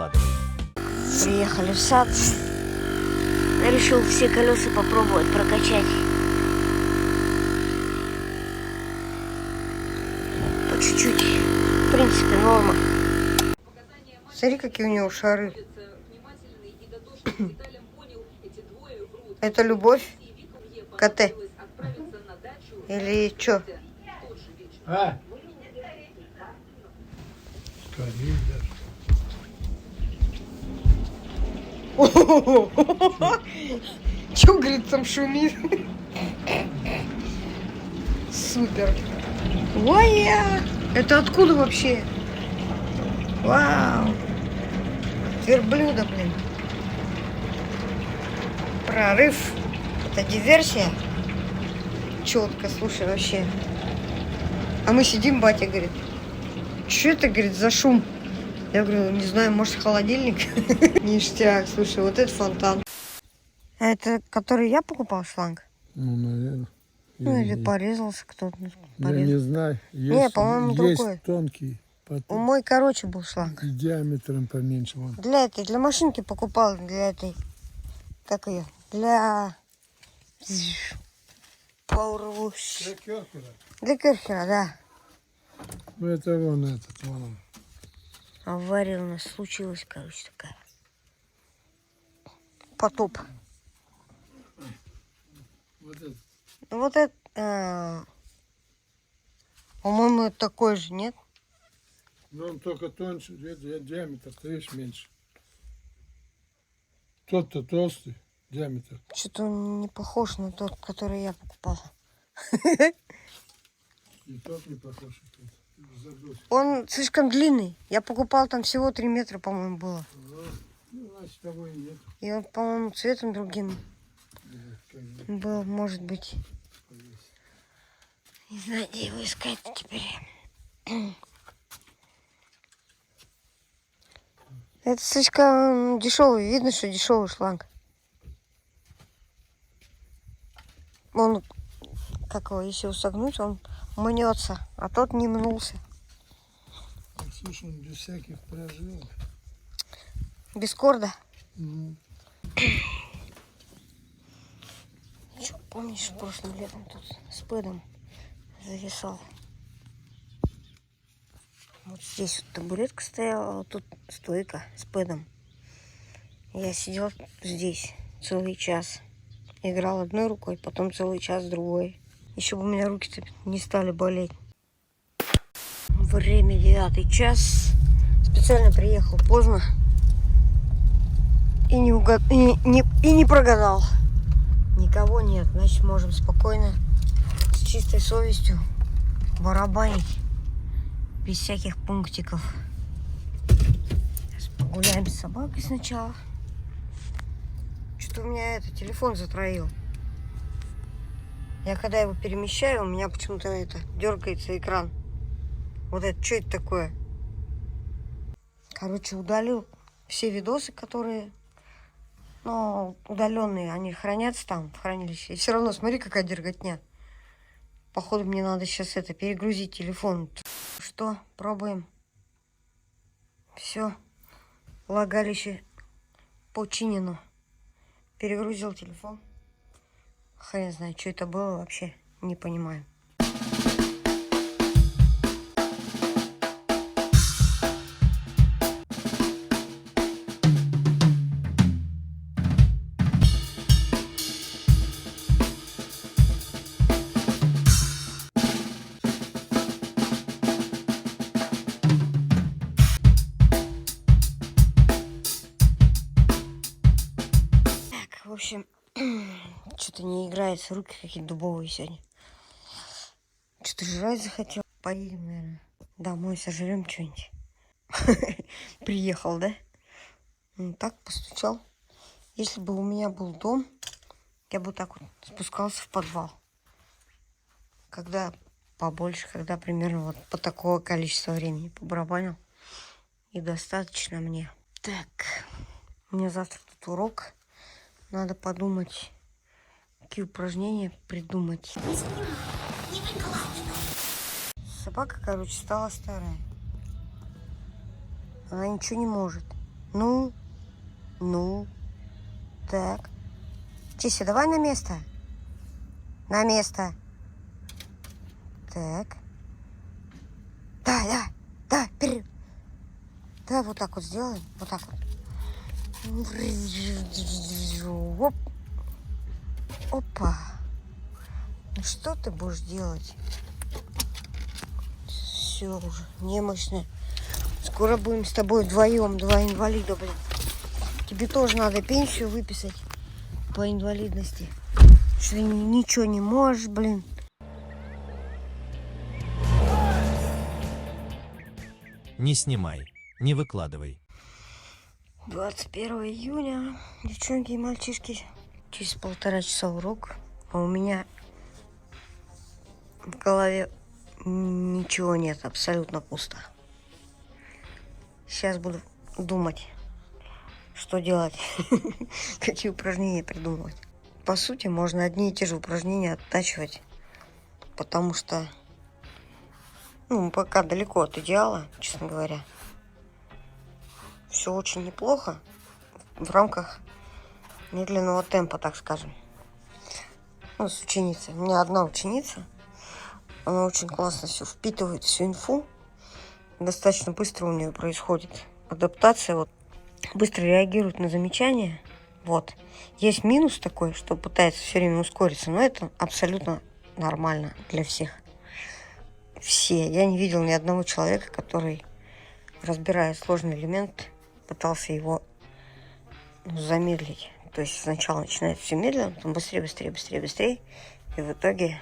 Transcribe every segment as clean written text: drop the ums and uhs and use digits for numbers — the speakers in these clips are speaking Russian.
Выкладывай. Приехали в сад. Я решил все колеса попробовать прокачать. По чуть-чуть. В принципе, норма. Смотри, какие у него шары. Это любовь? КТ? Или что? А? Скорее даже. Че, говорит, там шумит? Супер. Ой, это откуда вообще? Вау. Верблюда, блин. Прорыв. Это диверсия. Четко, слушай, вообще. А мы сидим, батя говорит, что это, говорит, за шум? Я говорю, не знаю, может, холодильник? Ништяк, слушай, вот это фонтан. Это который я покупал шланг? Ну, наверное. Ну, или порезался кто-то. Я не знаю. Есть, Не, по-моему, другой. Есть тонкий. Мой короче был шланг. И диаметром поменьше. Вон. Для машинки покупал, для этой, как ее, для Power. Для керхера, да. Ну, это вон этот, вон он. Авария у нас случилась, короче, такая. Потоп. Вот это. По-моему, это такой же, нет? Но он только тоньше, диаметр, ты видишь, меньше. Тот-то толстый, диаметр. Что-то он не похож на тот, который я покупал. И тот не похож. Он слишком длинный. Я покупал, там всего 3 метра, по-моему, было. Ну, значит, того и нет. И он, по-моему, цветом другим был, может быть. Не знаю, где его искать теперь. Это слишком дешевый. Видно, что дешевый шланг. Он, как его, если его согнуть, он мнется, а тот не мнулся. Слушай, он без всяких прожилок. Без корда. Угу. Что, помнишь, прошлым летом тут с пэдом зависал? Вот здесь вот табуретка стояла, а вот тут стойка с пэдом. Я сидел здесь целый час. Играл одной рукой, потом целый час другой. Еще бы у меня руки-то не стали болеть. Время 9 час. Специально приехал поздно. И не прогадал. Никого нет. Значит, можем спокойно, с чистой совестью барабанить. Без всяких пунктиков. Сейчас погуляем с собакой сначала. Что-то у меня телефон затроил. Я когда его перемещаю, у меня почему-то дергается экран. Вот это, что это такое? Короче, удалил все видосы, которые, ну, удаленные, они хранятся там в хранилище. И все равно, смотри, какая дерготня. Походу, мне надо сейчас перегрузить телефон. Что? Пробуем. Все. Влагалище починено. Перегрузил телефон. Хрен знает, что это было вообще. Не понимаю. В общем, что-то не играется, руки какие-то дубовые сегодня. Что-то жрать захотел. Поедем, наверное, домой, сожрем что-нибудь. Приехал, да? Ну, так постучал. Если бы у меня был дом, я бы так вот спускался в подвал. Когда побольше, когда примерно вот по такого количества времени побарабанил. И достаточно мне. Так, у меня завтра тут урок. Надо подумать, какие упражнения придумать. Собака, короче, стала старая. Она ничего не может. Ну, так. Тися, давай на место. На место. Так. Да, вперед. Да, вот так вот сделаем. Вот так вот. Оп. Опа. Ну что ты будешь делать? Все уже, немощно. Скоро будем с тобой вдвоем, два инвалида, блин. Тебе тоже надо пенсию выписать по инвалидности. Что ты ничего не можешь, блин. Не снимай, не выкладывай. 21 июня, девчонки и мальчишки, через 1,5 часа урок, а у меня в голове ничего нет, абсолютно пусто. Сейчас буду думать, что делать, какие упражнения придумывать. По сути, можно одни и те же упражнения оттачивать, потому что, пока далеко от идеала, честно говоря. Все очень неплохо в рамках медленного темпа, так скажем. С ученицей. У меня одна ученица. Она очень классно все впитывает, всю инфу. Достаточно быстро у нее происходит адаптация. Быстро реагирует на замечания. Есть минус такой, что пытается все время ускориться, но это абсолютно нормально для всех. Все. Я не видел ни одного человека, который, разбирая сложный элемент, пытался его замедлить. То есть сначала начинает все медленно, потом быстрее, и в итоге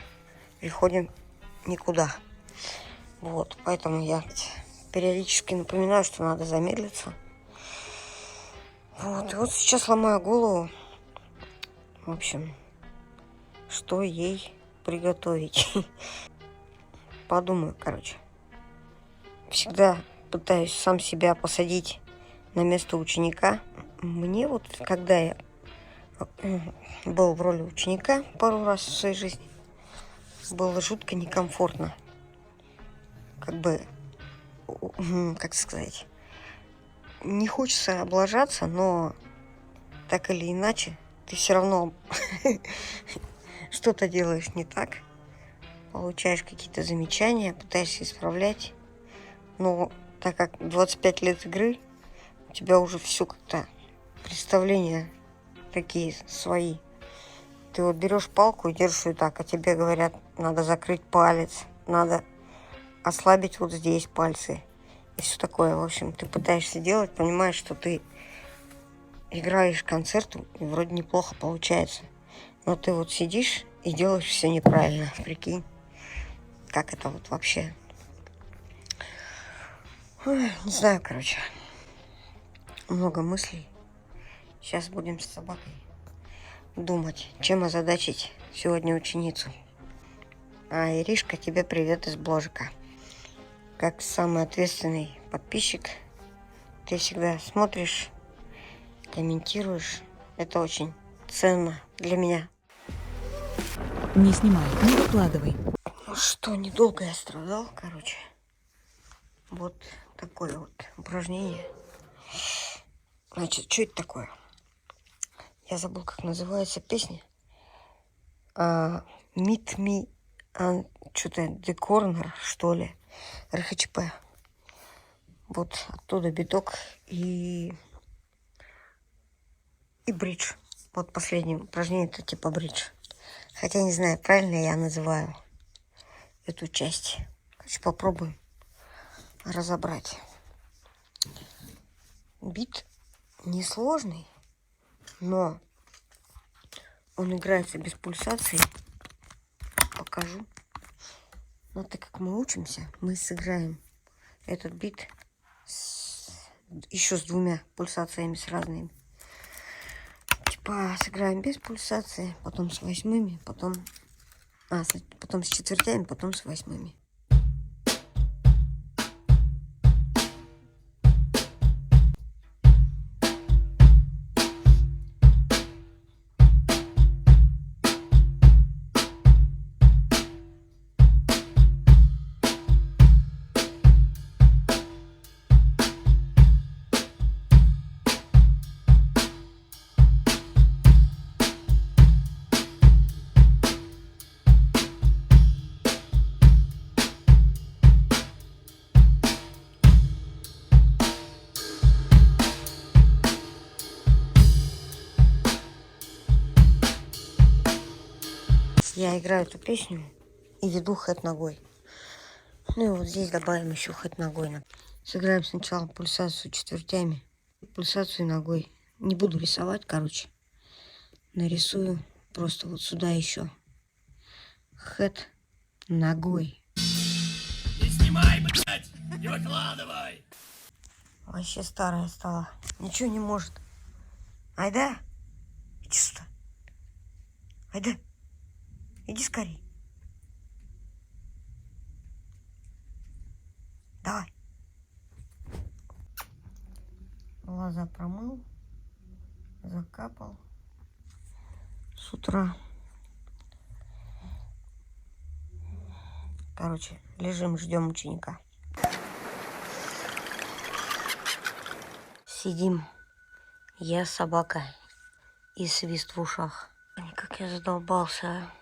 приходим никуда. Поэтому я периодически напоминаю, что надо замедлиться. И сейчас ломаю голову. В общем, что ей приготовить. Подумаю, Всегда пытаюсь сам себя посадить на место ученика. Мне когда я был в роли ученика пару раз в своей жизни, было жутко некомфортно. Как сказать, не хочется облажаться, но так или иначе ты все равно что-то делаешь не так, получаешь какие-то замечания, пытаешься исправлять. Но так как 25 лет игры, у тебя уже все как-то представления такие свои. Ты берешь палку и держишь ее так, а тебе говорят, надо закрыть палец, надо ослабить здесь пальцы и все такое. В общем, ты пытаешься делать, понимаешь, что ты играешь концерт, и вроде неплохо получается. Но ты сидишь и делаешь все неправильно. Прикинь, как это вообще. Не знаю, много мыслей. Сейчас будем с собакой думать, чем озадачить сегодня ученицу. А Иришка, тебе привет из Бложика. Как самый ответственный подписчик, ты всегда смотришь, комментируешь. Это очень ценно для меня. Не снимай, не выкладывай. Недолго я страдал, такое упражнение. Значит, что это такое? Я забыл, как называется песня. Meet me on что-то The Corner, что ли. РХЧП. Оттуда биток и бридж. Последнее упражнение, это типа бридж. Хотя не знаю, правильно я называю эту часть. Попробуем разобрать. Бит несложный, но он играется без пульсации. Покажу. Но так как мы учимся, мы сыграем этот бит еще с 2 пульсациями, с разными. Сыграем без пульсации, потом с 8, потом с четвертями, потом с 8. я играю эту песню и веду хэт ногой. Ну и вот здесь добавим еще хэт ногой. Сыграем сначала пульсацию четвертями, пульсацию ногой. Не буду рисовать, короче. Нарисую просто вот сюда еще хэт ногой. Не снимай, блядь! Не выкладывай! Вообще старая стала. Ничего не может. Айда. Иди сюда. Айда. Иди скорей. Давай. Глаза промыл. Закапал. С утра. Короче, лежим, ждем ученика. Сидим. Я собака. И свист в ушах. Как я задолбался, а.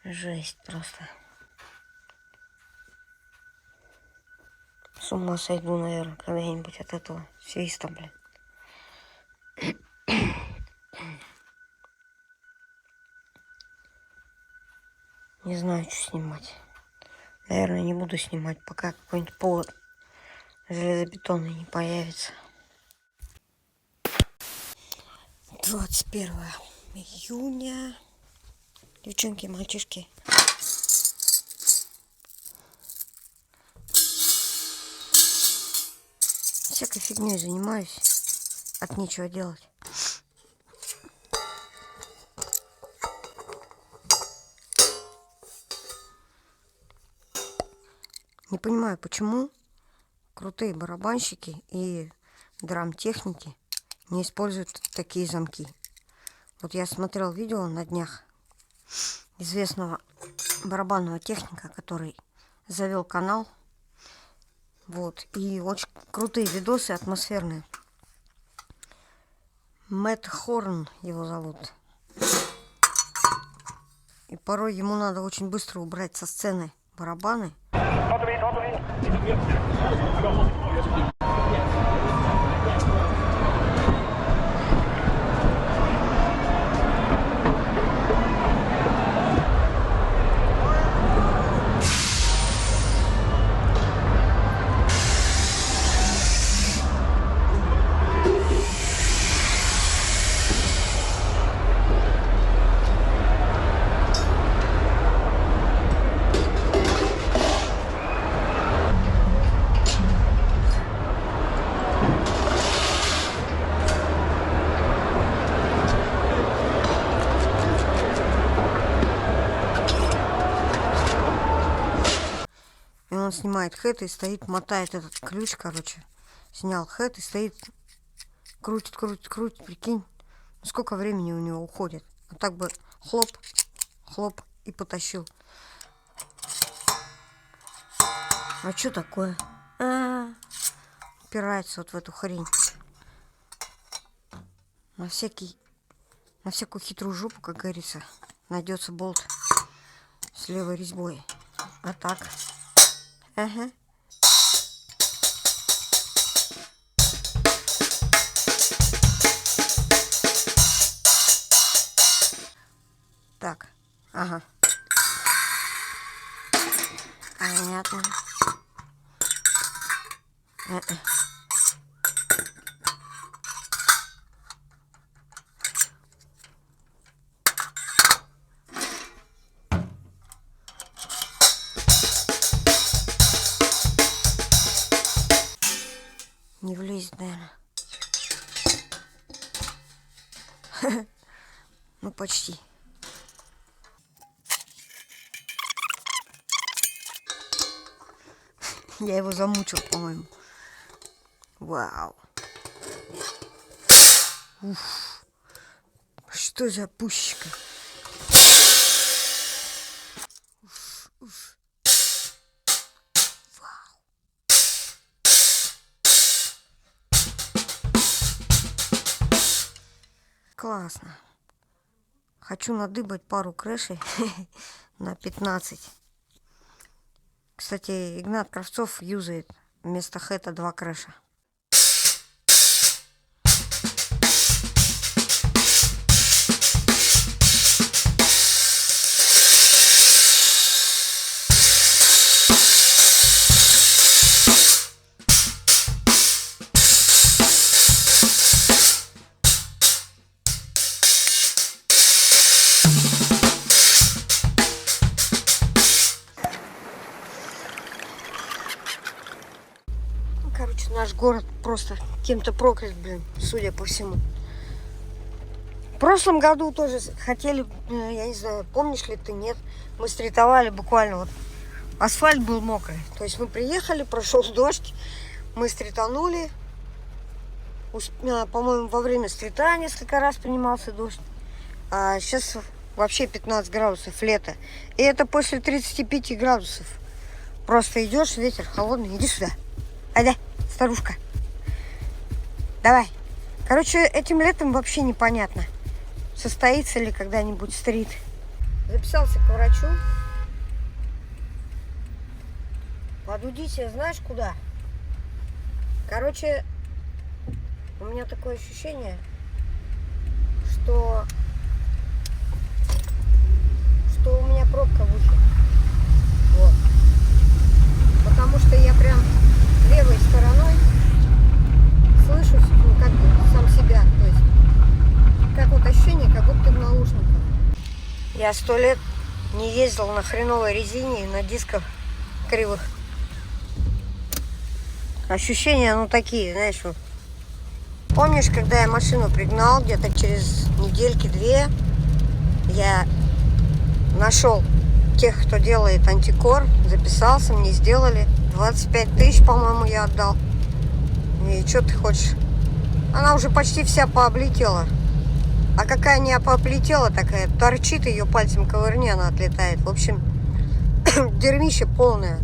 Жесть просто. С ума сойду, наверное, когда-нибудь от этого свиста, блин. Не знаю, что снимать. Наверное, не буду снимать, пока какой-нибудь повод железобетонный не появится. 21 июня. Девчонки, мальчишки. Всякой фигней занимаюсь. От нечего делать. Не понимаю, почему крутые барабанщики и драм-техники не используют такие замки. Вот я смотрел видео на днях известного барабанного техника, который завел канал. Вот. И очень крутые видосы, атмосферные. Мэтт Хорн его зовут. И порой ему надо очень быстро убрать со сцены барабаны. И он снимает хэт и стоит, мотает этот ключ, короче. Снял хэт и стоит, крутит, прикинь. Сколько времени у него уходит. А так бы хлоп, хлоп и потащил. А что такое? Упирается вот в эту хрень. На всякую хитрую жопу, как говорится, найдется болт с левой резьбой. А так. Ага. Так. Ага. Понятно. Не влезет, наверное. Ну, почти. Я его замучил, по-моему. Вау. Уф. Что за пущика? Уф. Вау. Классно. Хочу надыбать пару крэшей на 15. Кстати, Игнат Кравцов юзает вместо хэта 2 крэша. наш город просто кем-то проклят, блин, судя по всему. В прошлом году тоже хотели, я не знаю, помнишь ли ты, нет, мы стритовали буквально вот. Асфальт был мокрый. То есть мы приехали, прошел дождь, мы стританули. По-моему, во время стрита несколько раз принимался дождь. А сейчас вообще 15 градусов, лето. И это после 35 градусов. Просто идешь, ветер холодный, иди сюда. Айда, старушка. Давай. Короче, этим летом вообще непонятно, состоится ли когда-нибудь стрит. Записался к врачу. Подудите, знаешь куда? Короче, у меня такое ощущение, что у меня пробка в ухе. Вот. Потому что я прям левой стороной слышу, ну, как бы сам себя. То есть, как вот ощущение, как будто в наушниках. Я 100 лет не ездил на хреновой резине и на дисках кривых. Ощущения, ну, такие, знаешь, вот. Помнишь, когда я машину пригнал, где-то через недельки-две я нашел тех, кто делает антикор, записался, мне сделали. 25 тысяч, по-моему, я отдал. И что ты хочешь? Она уже почти вся пооблетела. А какая не пооблетела, такая торчит, ее пальцем ковырни, она отлетает. В общем, дерьмище полное.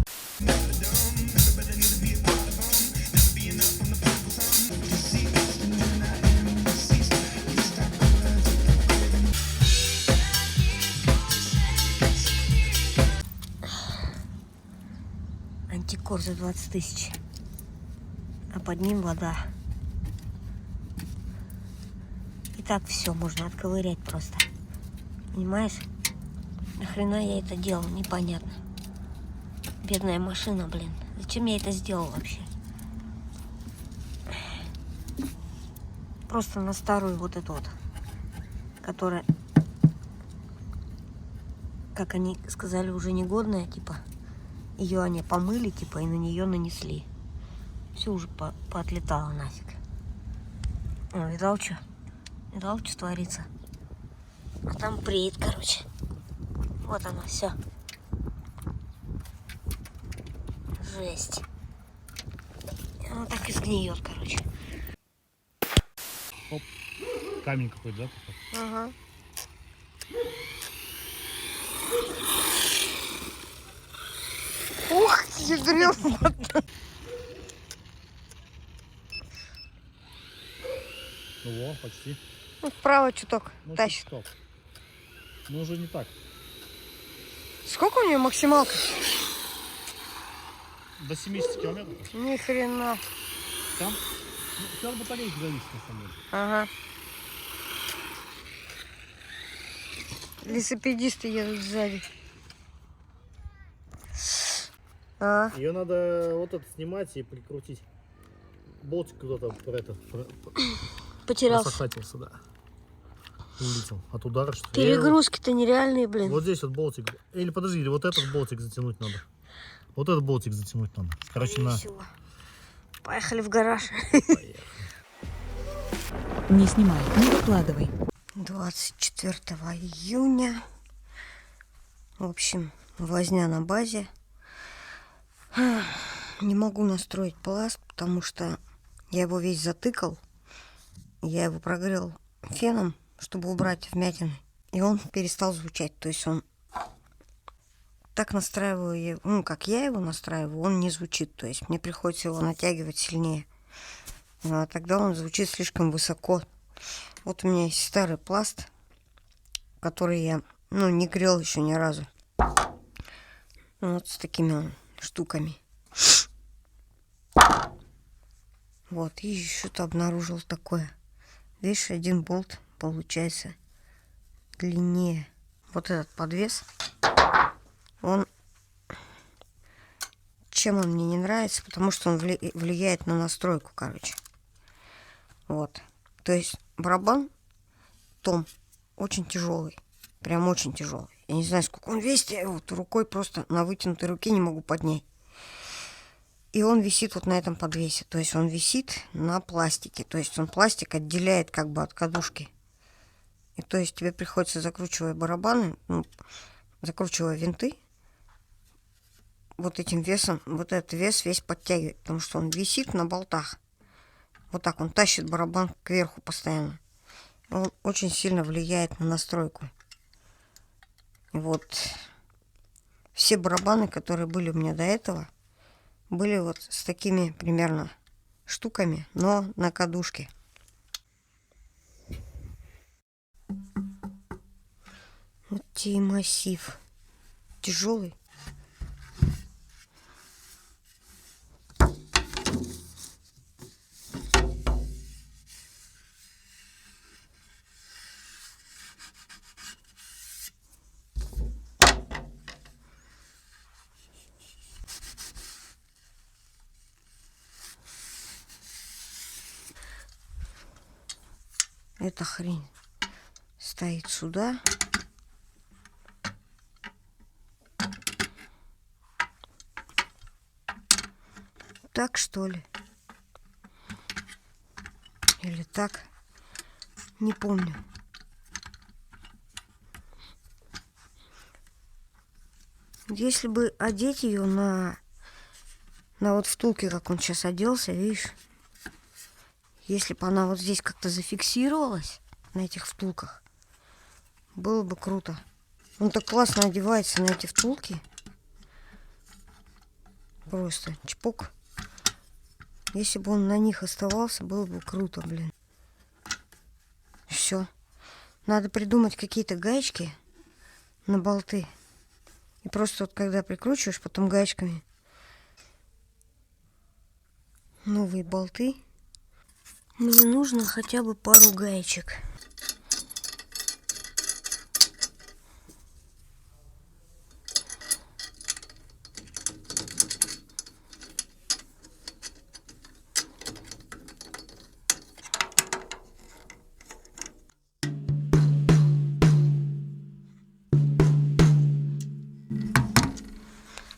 Антикор за 20 тысяч. А под ним вода. И так все можно отковырять просто. Понимаешь? Нахрена я это делал, непонятно. Бедная машина, блин. Зачем я это сделал вообще? Просто на старую вот эту вот, которая, как они сказали, уже негодная, типа. Ее они помыли, типа, и на нее нанесли. Все уже поотлетало нафиг. О, видал, что? Видал, что творится? А там преет, короче. Вот оно, все. Жесть. И оно так и сгниет, короче. Оп. Камень какой-то, да? Ага. Ух, ядрён. Ну во, почти. Ну, вправо чуток Ну, тащит. стоп. Ну уже не так. Сколько у нее максималка? До 70 километров. Ни хрена. Там, ну, все от батарейки зависит, на самом деле. Ага. Велосипедисты едут сзади. А, Ее надо вот это снимать и прикрутить. Болтик куда-то потерялся. просохатился, да. Улетел от удара, что ли. Перегрузки-то нереальные, блин. Вот здесь вот болтик. Или подожди, или вот этот болтик затянуть надо. Вот этот болтик затянуть надо. Короче, на. Всего. Поехали в гараж. Не снимай, не выкладывай. 24 июня. В общем, возня на базе. Не могу настроить пласт, потому что я его весь затыкал. Я его прогрел феном, чтобы убрать вмятины. И он перестал звучать. То есть он так настраиваю, ну, как я его настраиваю, он не звучит. То есть мне приходится его натягивать сильнее. А тогда он звучит слишком высоко. Вот у меня есть старый пласт, который я, ну, не грел еще ни разу. Вот с такими штуками. Вот, и что-то обнаружил такое. Видишь, один болт получается длиннее. Вот этот подвес, он... Чем он мне не нравится? Потому что он влияет на настройку, короче. Вот. То есть барабан том очень тяжелый. Прям очень тяжелый. Я не знаю, сколько он весит. Я его вот рукой просто на вытянутой руке не могу поднять. И он висит вот на этом подвесе. То есть он висит на пластике. То есть он пластик отделяет как бы от кадушки. И то есть тебе приходится, закручивая барабаны, ну, закручивая винты, вот этим весом, вот этот вес весь подтягивать. Потому что он висит на болтах. Вот так он тащит барабан кверху постоянно. Он очень сильно влияет на настройку. И вот все барабаны, которые были у меня до этого, были вот с такими примерно штуками, но на кадушке. Вот тебе массив. Тяжелый. Эта хрень стоит сюда. Так, что ли? Или так? Не помню. Если бы одеть ее на вот втулке, как он сейчас оделся, видишь? Если бы она вот здесь как-то зафиксировалась на этих втулках, было бы круто. Он так классно одевается на эти втулки. Просто чпок. Если бы он на них оставался, было бы круто, блин. Все. Надо придумать какие-то гаечки на болты. И просто вот когда прикручиваешь, потом гаечками новые болты. Мне нужно хотя бы пару гаечек.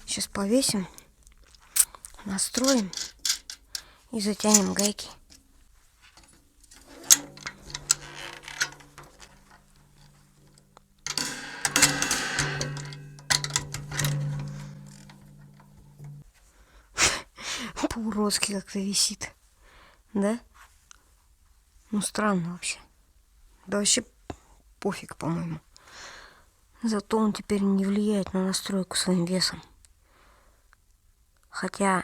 Сейчас повесим, настроим и затянем гайки. По-уродски как-то висит. Да? Ну, странно вообще. Да вообще пофиг, по-моему. Зато он теперь не влияет на настройку своим весом. Хотя,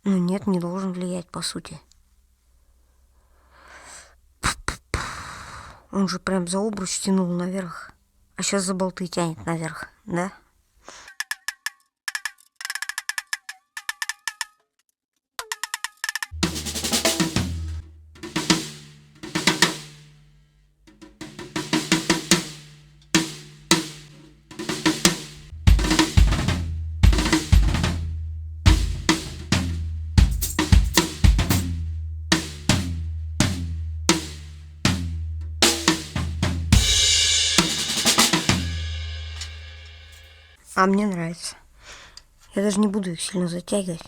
ну нет, не должен влиять, по сути. Он же прям за обруч тянул наверх. А сейчас за болты тянет наверх, да? А мне нравится. Я даже не буду их сильно затягивать.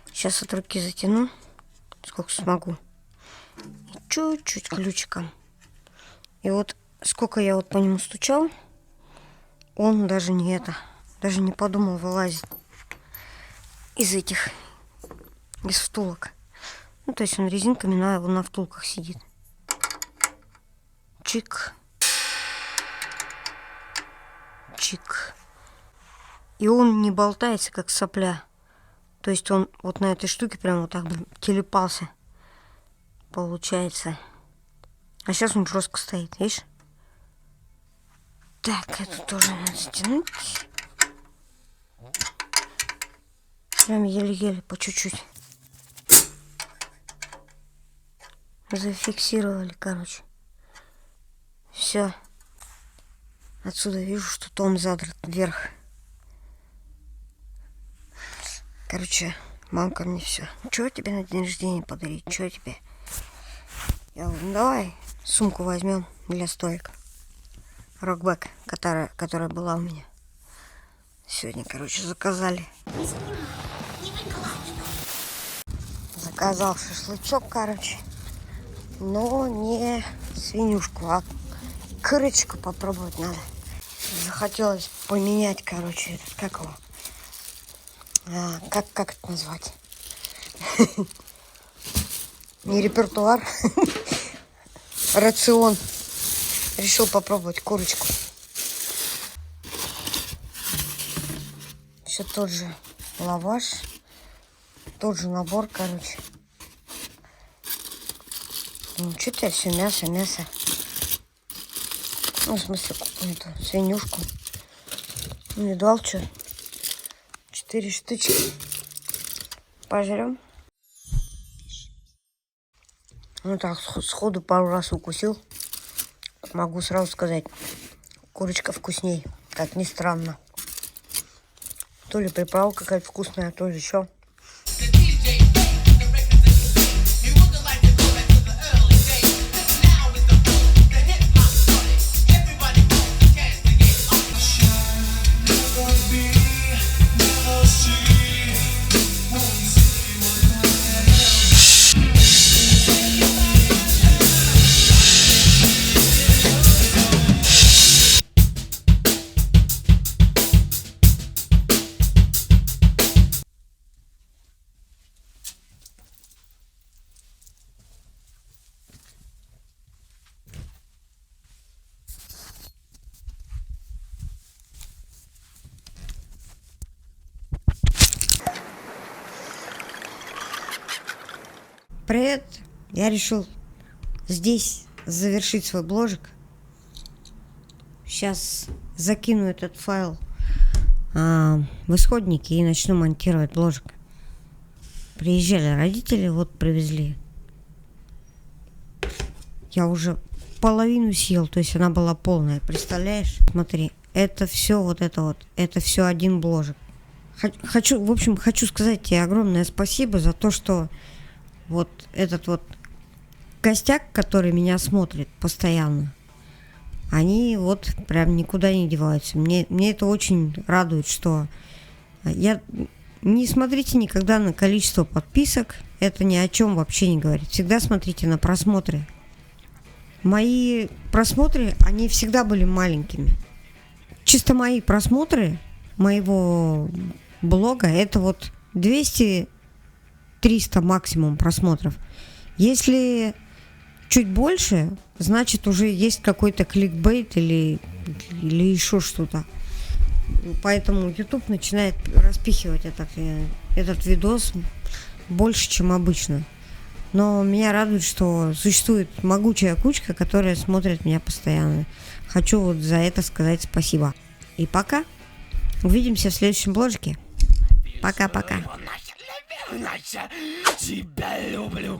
Сейчас от руки затяну, сколько смогу. И чуть-чуть ключиком. И вот сколько я вот по нему стучал, он даже не подумал вылазить из этих, из втулок. Ну, то есть он резинками на втулках сидит. Чик. Чик. И он не болтается, как сопля. То есть он вот на этой штуке прям вот так телепался. Получается. А сейчас он жестко стоит, видишь? Так, это тоже надо стянуть. Прям еле-еле, по чуть-чуть. Зафиксировали, короче. Все. Отсюда вижу, что том задрат вверх. Короче, мамка мне все. Чего тебе на день рождения подарить? Чего тебе? Я говорю, ну давай сумку возьмем для стоек. Рокбэк, которая была у меня. Сегодня, короче, заказали. Не Заказал шашлычок, короче. Но не свинюшку, а курочку попробовать надо. Захотелось поменять, короче, этот, как его? Как это назвать? Не репертуар. Рацион. Решил попробовать курочку. Все тот же лаваш. Тот же набор, короче. Ну, что-то все мясо. Ну, в смысле, эту свинюшку. Ну, не дал, что? 4 штучки. Пожрем. Ну так, сходу пару раз укусил. Могу сразу сказать, курочка вкусней, как ни странно. То ли приправа какая-то вкусная, то ли что. Привет! Я решил здесь завершить свой бложик. Сейчас закину этот файл в исходники и начну монтировать бложик. Приезжали родители, вот привезли. Я уже половину съел, то есть она была полная, представляешь? Смотри, это все это все один бложик. Хочу сказать тебе огромное спасибо за то, что вот этот вот костяк, который меня смотрит постоянно, они вот прям никуда не деваются. Мне это очень радует, что не смотрите никогда на количество подписок, это ни о чем вообще не говорит. Всегда смотрите на просмотры. Мои просмотры, они всегда были маленькими. Чисто мои просмотры моего блога, это вот 200-300 максимум просмотров. Если чуть больше, значит уже есть какой-то кликбейт или еще что-то. Поэтому YouTube начинает распихивать этот видос больше, чем обычно. Но меня радует, что существует могучая кучка, которая смотрит меня постоянно. Хочу вот за это сказать спасибо. И пока. Увидимся в следующем бложике. Пока-пока. Тебя люблю.